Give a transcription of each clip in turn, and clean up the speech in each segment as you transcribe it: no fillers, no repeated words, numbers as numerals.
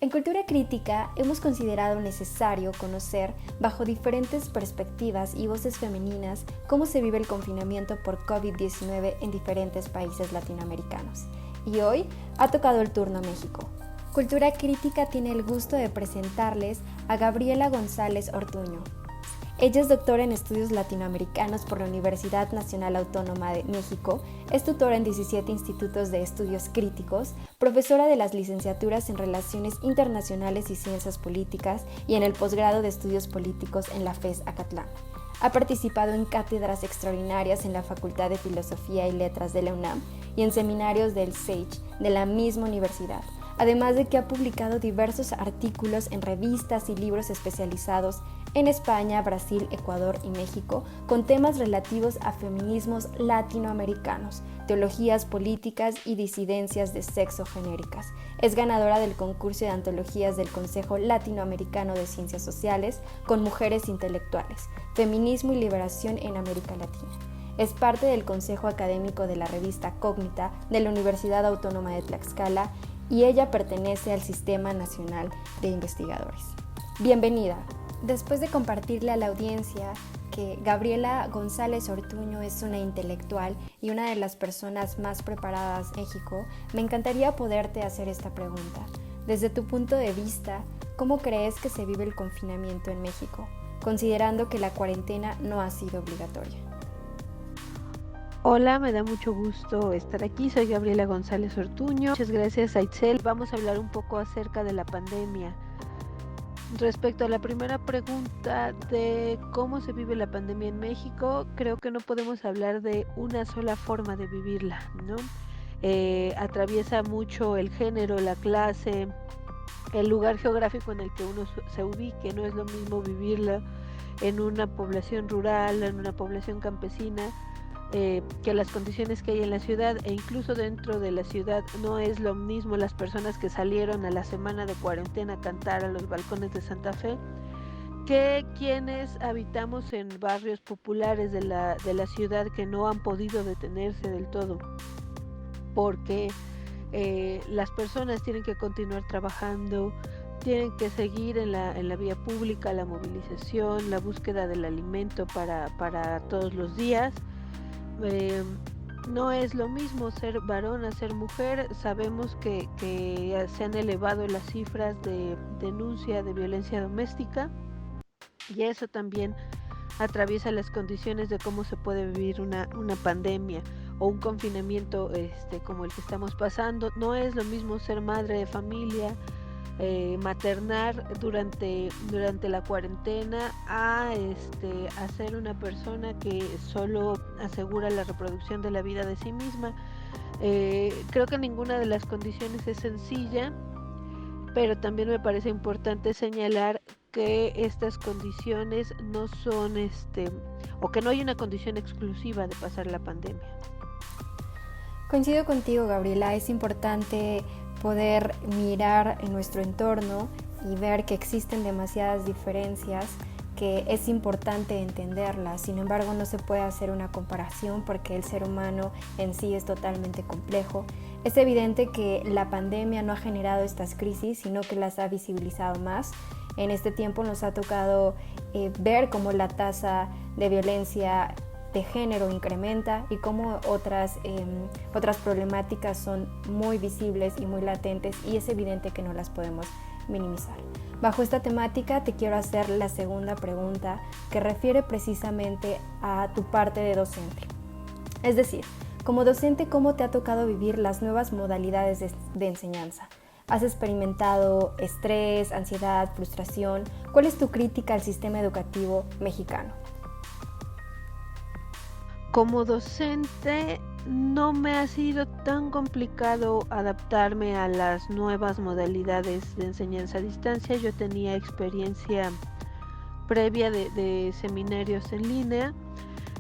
En Cultura Crítica hemos considerado necesario conocer, bajo diferentes perspectivas y voces femeninas, cómo se vive el confinamiento por COVID-19 en diferentes países latinoamericanos. Y hoy ha tocado el turno a México. Cultura Crítica tiene el gusto de presentarles a Gabriela González Ortuño. Ella es doctora en Estudios Latinoamericanos por la Universidad Nacional Autónoma de México, es tutora en 17 institutos de estudios críticos, profesora de las licenciaturas en Relaciones Internacionales y Ciencias Políticas y en el posgrado de Estudios Políticos en la FES Acatlán. Ha participado en cátedras extraordinarias en la Facultad de Filosofía y Letras de la UNAM y en seminarios del SAGE de la misma universidad, además de que ha publicado diversos artículos en revistas y libros especializados en España, Brasil, Ecuador y México, con temas relativos a feminismos latinoamericanos, teologías políticas y disidencias de sexo genéricas. Es ganadora del concurso de antologías del Consejo Latinoamericano de Ciencias Sociales con mujeres intelectuales, feminismo y liberación en América Latina. Es parte del Consejo Académico de la revista Cógnita de la Universidad Autónoma de Tlaxcala y ella pertenece al Sistema Nacional de Investigadores. Bienvenida. Después de compartirle a la audiencia que Gabriela González Ortuño es una intelectual y una de las personas más preparadas en México, me encantaría poderte hacer esta pregunta. Desde tu punto de vista, ¿cómo crees que se vive el confinamiento en México, considerando que la cuarentena no ha sido obligatoria? Hola, me da mucho gusto estar aquí. Soy Gabriela González Ortuño. Muchas gracias a Itzel. Vamos a hablar un poco acerca de la pandemia. Respecto a la primera pregunta de cómo se vive la pandemia en México, creo que no podemos hablar de una sola forma de vivirla, ¿no? Atraviesa mucho el género, la clase, el lugar geográfico en el que uno se ubique. No es lo mismo vivirla en una población rural, en una población campesina, que las condiciones que hay en la ciudad, e incluso dentro de la ciudad no es lo mismo las personas que salieron a la semana de cuarentena a cantar a los balcones de Santa Fe que quienes habitamos en barrios populares de la ciudad que no han podido detenerse del todo porque las personas tienen que continuar trabajando, tienen que seguir en la vía pública, la movilización, la búsqueda del alimento para todos los días. No es lo mismo ser varón a ser mujer. Sabemos que se han elevado las cifras de denuncia de violencia doméstica y eso también atraviesa las condiciones de cómo se puede vivir una pandemia o un confinamiento como el que estamos pasando. No es lo mismo ser madre de familia, maternar durante la cuarentena a ser una persona que solo asegura la reproducción de la vida de sí misma. Creo que ninguna de las condiciones es sencilla, pero también me parece importante señalar que estas condiciones no son o que no hay una condición exclusiva de pasar la pandemia. Coincido contigo, Gabriela, es importante poder mirar en nuestro entorno y ver que existen demasiadas diferencias, que es importante entenderlas. Sin embargo, no se puede hacer una comparación porque el ser humano en sí es totalmente complejo. Es evidente que la pandemia no ha generado estas crisis, sino que las ha visibilizado más. En este tiempo nos ha tocado ver cómo la tasa de violencia de género incrementa y cómo otras problemáticas son muy visibles y muy latentes y es evidente que no las podemos minimizar. Bajo esta temática te quiero hacer la segunda pregunta que refiere precisamente a tu parte de docente. Es decir, como docente, ¿cómo te ha tocado vivir las nuevas modalidades de enseñanza? ¿Has experimentado estrés, ansiedad, frustración? ¿Cuál es tu crítica al sistema educativo mexicano? Como docente no me ha sido tan complicado adaptarme a las nuevas modalidades de enseñanza a distancia. Yo tenía experiencia previa de seminarios en línea.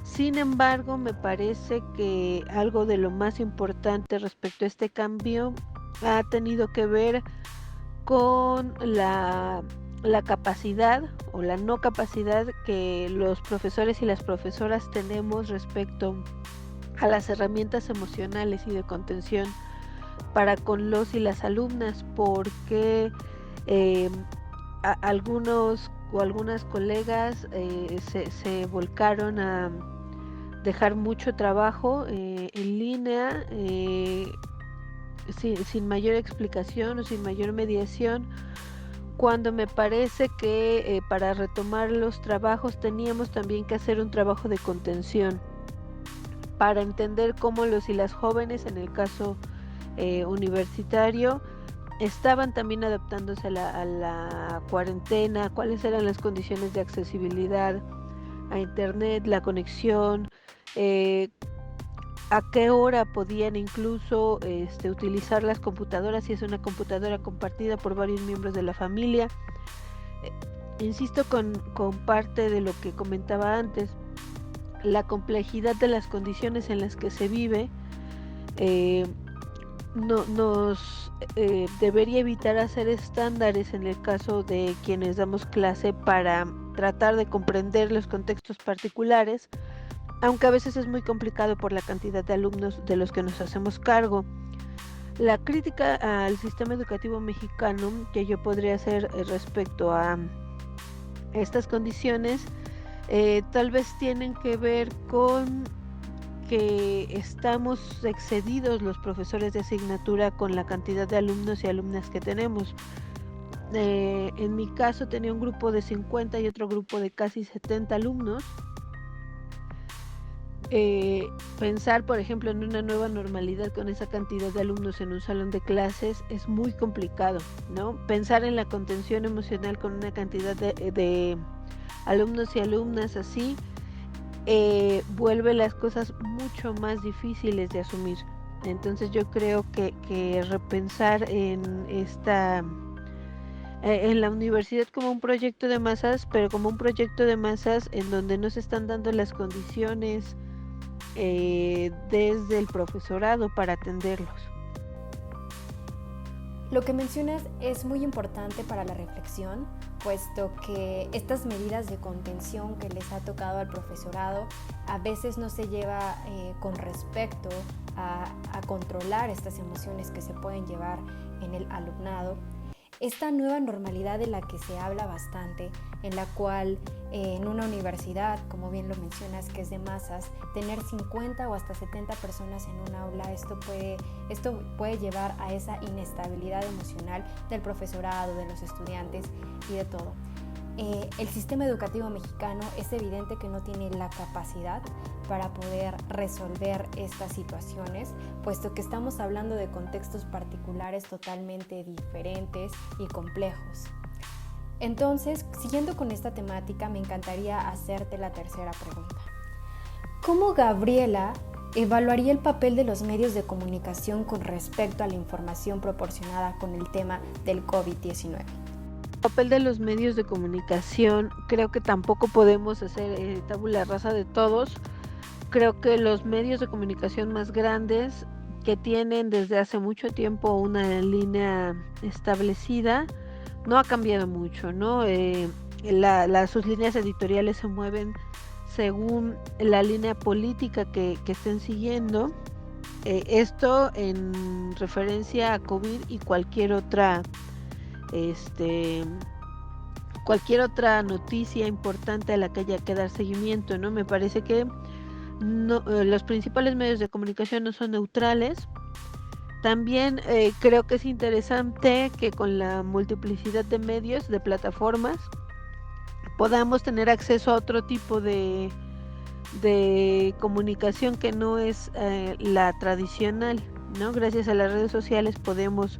Sin embargo, me parece que algo de lo más importante respecto a este cambio ha tenido que ver con la capacidad o la no capacidad que los profesores y las profesoras tenemos respecto a las herramientas emocionales y de contención para con los y las alumnas, porque Algunos o algunas colegas se volcaron a dejar mucho trabajo en línea, sin mayor explicación o sin mayor mediación, cuando me parece que para retomar los trabajos teníamos también que hacer un trabajo de contención para entender cómo los y las jóvenes, en el caso universitario, estaban también adaptándose a la cuarentena, cuáles eran las condiciones de accesibilidad a internet, la conexión, eh, a qué hora podían incluso utilizar las computadoras si es una computadora compartida por varios miembros de la familia. Eh, Insisto con parte de lo que comentaba antes, la complejidad de las condiciones en las que se vive nos debería evitar hacer estándares en el caso de quienes damos clase para tratar de comprender los contextos particulares, aunque a veces es muy complicado por la cantidad de alumnos de los que nos hacemos cargo. La crítica al sistema educativo mexicano que yo podría hacer respecto a estas condiciones tal vez tienen que ver con que estamos excedidos los profesores de asignatura con la cantidad de alumnos y alumnas que tenemos. En mi caso tenía un grupo de 50 y otro grupo de casi 70 alumnos. Pensar, por ejemplo, en una nueva normalidad con esa cantidad de alumnos en un salón de clases es muy complicado, ¿no? Pensar en la contención emocional con una cantidad de alumnos y alumnas así vuelve las cosas mucho más difíciles de asumir. Entonces yo creo que repensar en la universidad como un proyecto de masas, pero como un proyecto de masas en donde no se están dando las condiciones desde el profesorado para atenderlos. Lo que mencionas es muy importante para la reflexión, puesto que estas medidas de contención que les ha tocado al profesorado a veces no se lleva con respecto a controlar estas emociones que se pueden llevar en el alumnado. Esta nueva normalidad de la que se habla bastante, en la cual en una universidad, como bien lo mencionas, que es de masas, tener 50 o hasta 70 personas en un aula, esto puede llevar a esa inestabilidad emocional del profesorado, de los estudiantes y de todo. El sistema educativo mexicano es evidente que no tiene la capacidad para poder resolver estas situaciones, puesto que estamos hablando de contextos particulares totalmente diferentes y complejos. Entonces, siguiendo con esta temática, me encantaría hacerte la tercera pregunta. ¿Cómo Gabriela evaluaría el papel de los medios de comunicación con respecto a la información proporcionada con el tema del COVID-19? El papel de los medios de comunicación, creo que tampoco podemos hacer tabula rasa de todos. Creo que los medios de comunicación más grandes, que tienen desde hace mucho tiempo una línea establecida, no ha cambiado mucho, ¿no? Sus líneas editoriales se mueven según la línea política que estén siguiendo. Esto en referencia a COVID y cualquier otra noticia importante a la que haya que dar seguimiento, ¿no? Me parece que los principales medios de comunicación no son neutrales. También creo que es interesante que con la multiplicidad de medios, de plataformas, podamos tener acceso a otro tipo de comunicación que no es la tradicional, ¿no? Gracias a las redes sociales podemos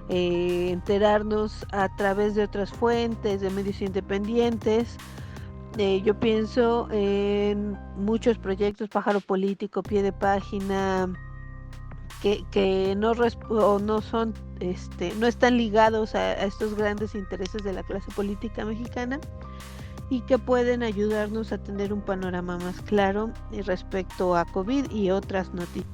enterarnos a través de otras fuentes, de medios independientes. Yo pienso en muchos proyectos, Pájaro Político, Pie de Página, que no son, no están ligados a estos grandes intereses de la clase política mexicana y que pueden ayudarnos a tener un panorama más claro respecto a COVID y otras noticias.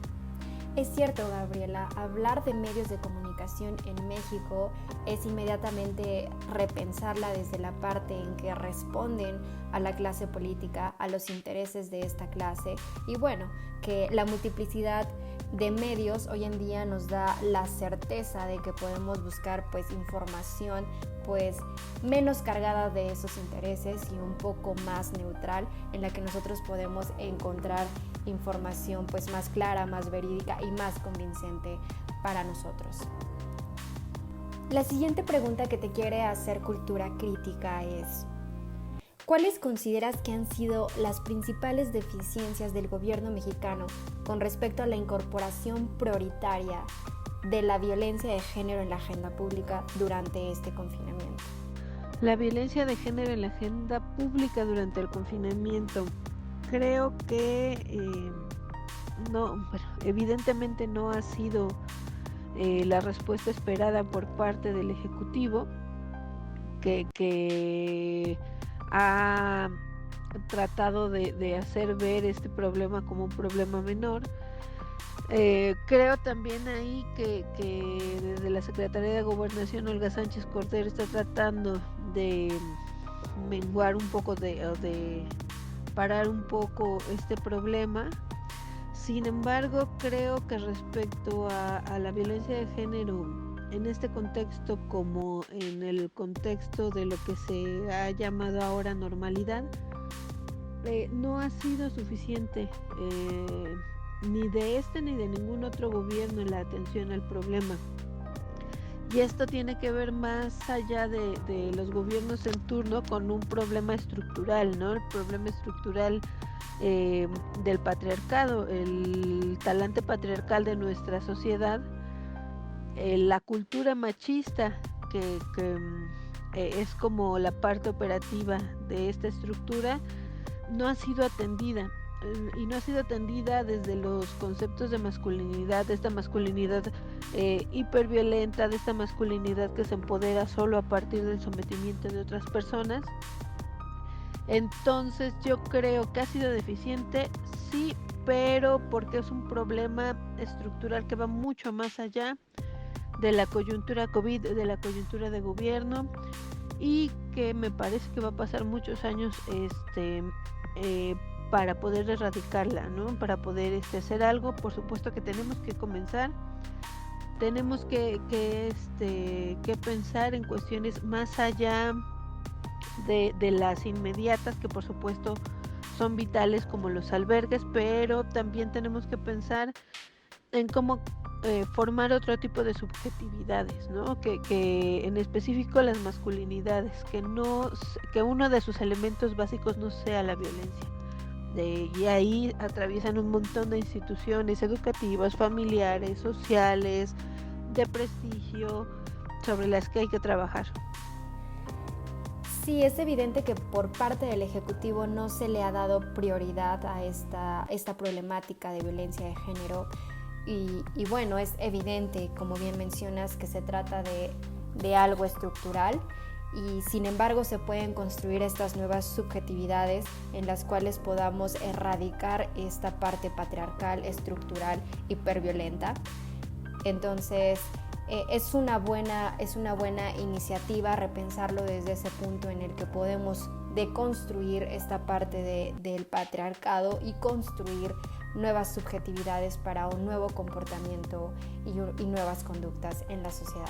Es cierto, Gabriela, hablar de medios de comunicación en México es inmediatamente repensarla desde la parte en que responden a la clase política, a los intereses de esta clase y bueno, que la multiplicidad de medios hoy en día nos da la certeza de que podemos buscar pues información pues menos cargada de esos intereses y un poco más neutral, en la que nosotros podemos encontrar información pues más clara, más verídica y más convincente para nosotros. La siguiente pregunta que te quiere hacer Cultura Crítica es: ¿cuáles consideras que han sido las principales deficiencias del gobierno mexicano con respecto a la incorporación prioritaria de la violencia de género en la agenda pública durante este confinamiento? La violencia de género en la agenda pública durante el confinamiento. Creo que evidentemente no ha sido la respuesta esperada por parte del Ejecutivo, que ha tratado de hacer ver este problema como un problema menor. Creo también ahí que desde la Secretaría de Gobernación, Olga Sánchez Cordero está tratando de menguar un poco, de parar un poco este problema. Sin embargo, creo que respecto a la violencia de género en este contexto, como en el contexto de lo que se ha llamado ahora normalidad, no ha sido suficiente ni de este ni de ningún otro gobierno en la atención al problema. Y esto tiene que ver más allá de los gobiernos en turno con un problema estructural, ¿no? El problema estructural del patriarcado, el talante patriarcal de nuestra sociedad, la cultura machista que es como la parte operativa de esta estructura, no ha sido atendida. Y no ha sido atendida desde los conceptos de masculinidad, de esta masculinidad hiperviolenta, de esta masculinidad que se empodera solo a partir del sometimiento de otras personas. Entonces yo creo que ha sido deficiente, sí, pero porque es un problema estructural que va mucho más allá de la coyuntura COVID, de la coyuntura de gobierno, y que me parece que va a pasar muchos años para poder erradicarla, ¿no? Para poder hacer algo. Por supuesto que tenemos que comenzar, tenemos que pensar en cuestiones más allá de las inmediatas, que por supuesto son vitales, como los albergues, pero también tenemos que pensar en cómo formar otro tipo de subjetividades, ¿no? Que en específico las masculinidades, que uno de sus elementos básicos no sea la violencia. Y ahí atraviesan un montón de instituciones educativas, familiares, sociales, de prestigio, sobre las que hay que trabajar. Sí, es evidente que por parte del Ejecutivo no se le ha dado prioridad a esta problemática de violencia de género y bueno, es evidente, como bien mencionas, que se trata de algo estructural y sin embargo se pueden construir estas nuevas subjetividades en las cuales podamos erradicar esta parte patriarcal, estructural, hiperviolenta. Entonces, es una buena iniciativa repensarlo desde ese punto en el que podemos deconstruir esta parte del patriarcado y construir nuevas subjetividades para un nuevo comportamiento y nuevas conductas en la sociedad.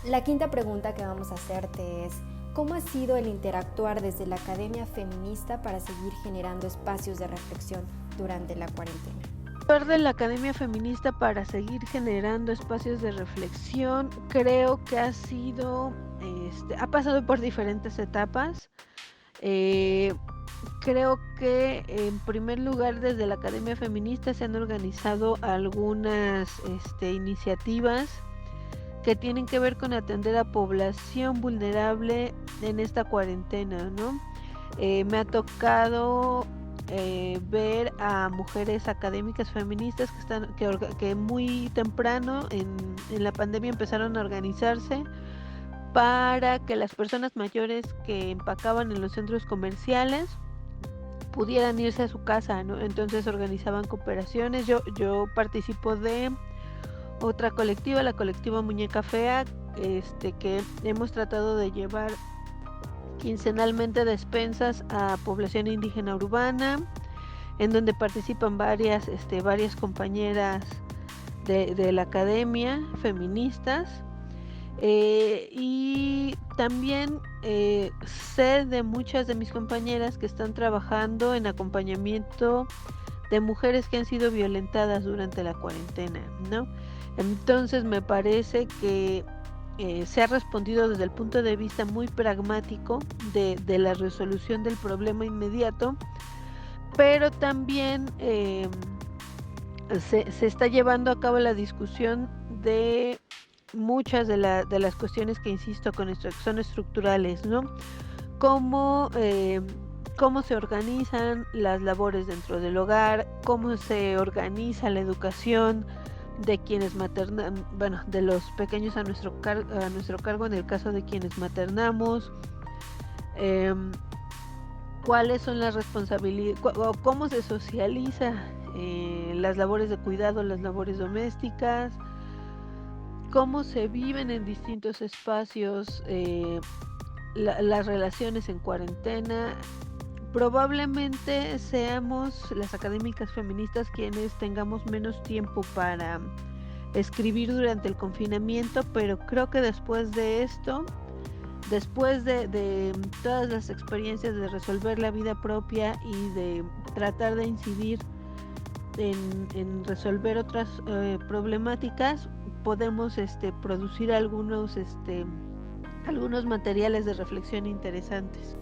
La quinta pregunta que vamos a hacerte es: ¿cómo ha sido el interactuar desde la Academia Feminista para seguir generando espacios de reflexión durante la cuarentena? De la Academia Feminista para seguir generando espacios de reflexión, creo que ha pasado por diferentes etapas. Creo que en primer lugar desde la Academia Feminista se han organizado algunas iniciativas que tienen que ver con atender a población vulnerable en esta cuarentena, ¿no? Me ha tocado ver a mujeres académicas feministas que muy temprano en la pandemia empezaron a organizarse para que las personas mayores que empacaban en los centros comerciales pudieran irse a su casa, ¿no? Entonces organizaban cooperaciones. Yo participo de otra colectiva, la colectiva Muñeca Fea, que hemos tratado de llevar quincenalmente despensas a población indígena urbana. en donde participan varias compañeras de la academia feministas. Y también sé de muchas de mis compañeras que están trabajando en acompañamiento de mujeres que han sido violentadas durante la cuarentena, ¿no? Entonces me parece que se ha respondido desde el punto de vista muy pragmático de la resolución del problema inmediato, pero también se está llevando a cabo la discusión de muchas de las cuestiones que, insisto, son estructurales, ¿no? Cómo se organizan las labores dentro del hogar, cómo se organiza la educación de quienes maternan, bueno, de los pequeños a nuestro cargo en el caso de quienes maternamos, cuáles son las responsabilidades, cómo se socializa las labores de cuidado, las labores domésticas, cómo se viven en distintos espacios las relaciones en cuarentena. Probablemente seamos las académicas feministas quienes tengamos menos tiempo para escribir durante el confinamiento, pero creo que después de esto, después de todas las experiencias de resolver la vida propia y de tratar de incidir en resolver otras problemáticas, podemos producir algunos materiales de reflexión interesantes.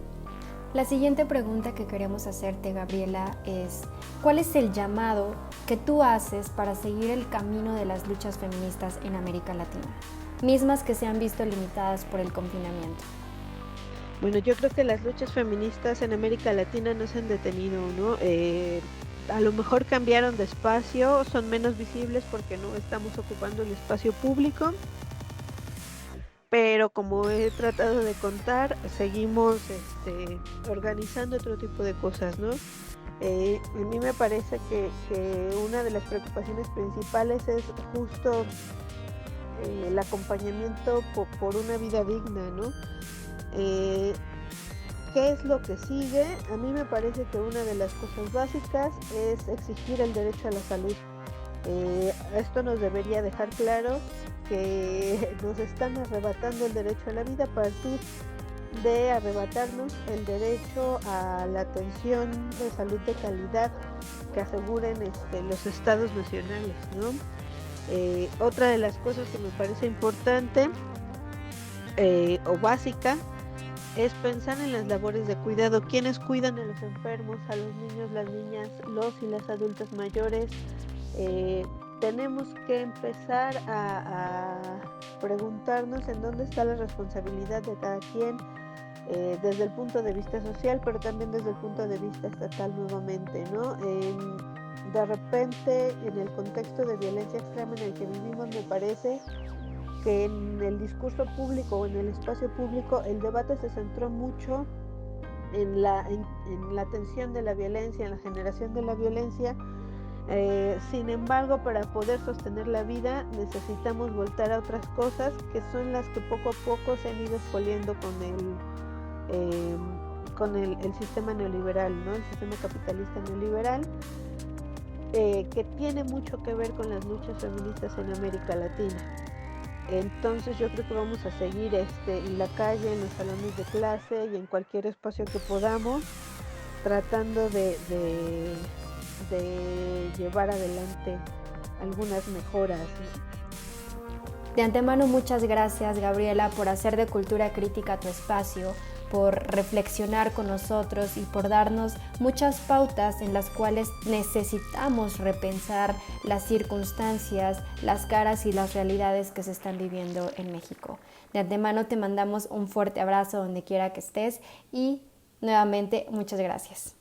La siguiente pregunta que queremos hacerte, Gabriela, es ¿cuál es el llamado que tú haces para seguir el camino de las luchas feministas en América Latina, mismas que se han visto limitadas por el confinamiento? Bueno, yo creo que las luchas feministas en América Latina no se han detenido, ¿no? A lo mejor cambiaron de espacio, son menos visibles porque no estamos ocupando el espacio público, pero como he tratado de contar, seguimos organizando otro tipo de cosas, ¿no? A mí me parece que una de las preocupaciones principales es justo el acompañamiento por una vida digna, ¿no? ¿Qué es lo que sigue? A mí me parece que una de las cosas básicas es exigir el derecho a la salud. Esto nos debería dejar claro que nos están arrebatando el derecho a la vida a partir de arrebatarnos el derecho a la atención de salud de calidad que aseguren los estados nacionales, ¿no? Otra de las cosas que me parece importante o básica es pensar en las labores de cuidado, quienes cuidan a los enfermos, a los niños, las niñas, los y las adultas mayores. Tenemos que empezar a preguntarnos en dónde está la responsabilidad de cada quien, desde el punto de vista social, pero también desde el punto de vista estatal nuevamente, ¿no? De repente, en el contexto de violencia extrema en el que vivimos, me parece que en el discurso público o en el espacio público el debate se centró mucho en la atención de la violencia, en la generación de la violencia. Sin embargo, para poder sostener la vida necesitamos voltar a otras cosas que son las que poco a poco se han ido expoliendo con el sistema neoliberal, ¿no? El sistema capitalista neoliberal, que tiene mucho que ver con las luchas feministas en América Latina. Entonces yo creo que vamos a seguir en la calle, en los salones de clase y en cualquier espacio que podamos, tratando de llevar adelante algunas mejoras. De antemano, muchas gracias, Gabriela, por hacer de Cultura Crítica tu espacio, por reflexionar con nosotros y por darnos muchas pautas en las cuales necesitamos repensar las circunstancias, las caras y las realidades que se están viviendo en México. De antemano te mandamos un fuerte abrazo donde quiera que estés y nuevamente muchas gracias.